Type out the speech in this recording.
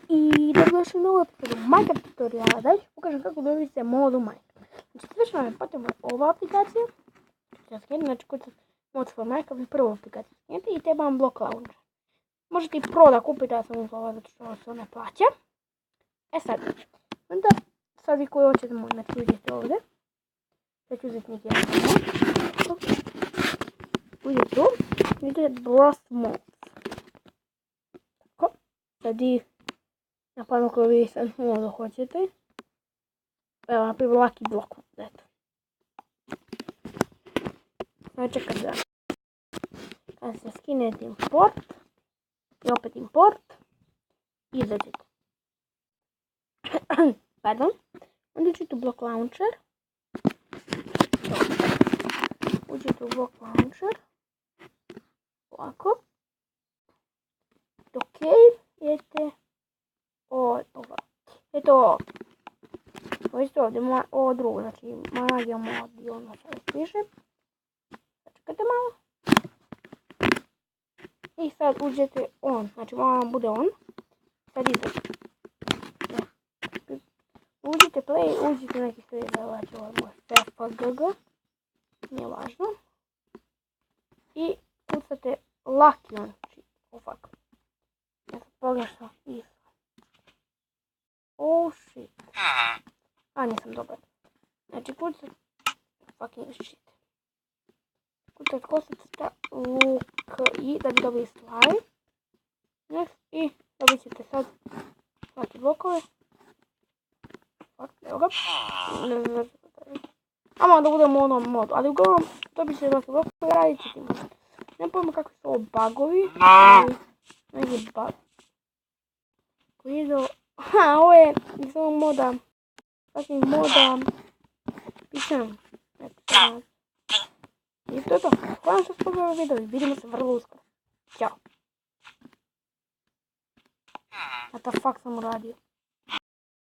I dobrodošli u novu epizodu Minecraft tutoriala. Danas ću pokažem kako dobiti mod u Minecraft. Znači sve što nam je potrebno je ova aplikacija. Znači kod mod for Minecraft prvu aplikaciju skinete i treba vam block launcher. Možete i pro da kupite, ja sam uzela zato što se ne plaća. Sad vi koji hoćete mod, znači uđete ovdje. Sad ću uzeti neki jedan. Uđete tu, vidite Blast Mod. Tako, sad i napadno koji vi sad modu hoćete. Evo, naprimjer Lucky Block. Eto. Znači kad se skinete import i opet import, izađete. Pardon. Onda uđete u Block Launcher. Uđete u Block Launcher. Ovako. Ok, idete ovdje. Eto, vidite ovdje ovo drugo, znači Magija mod i ono što piše. Čekajte malo. I sad uđete on, znači vam bude on. Sad izađete. Uđite play, uđite neki slije da ovaj moj FPGG. Nije važno. I kucate Lucky on. Ovako. Ja sam pogrešno isla. Oh shit. A nisam dobar. Znači kucate fucking shit. Kucate kosacita Luck i da bi dobili slime. Next i dobit ćete sad Lucky blokove. Evo ga. Amo da budemo u onom modu, ali uglavnom dobit ćete Lucky blokove, radit ćete mod. Ne pojmo kakvi su ovo bugovi. Neki bug. Koji ide o... Ha, ovo je iz ovog moda. Fucking moda. Pišem. I to je to. Hvala što ste pogledali video i vidimo se vrlo uskoro. Ćao. A ta fuck sam uradio.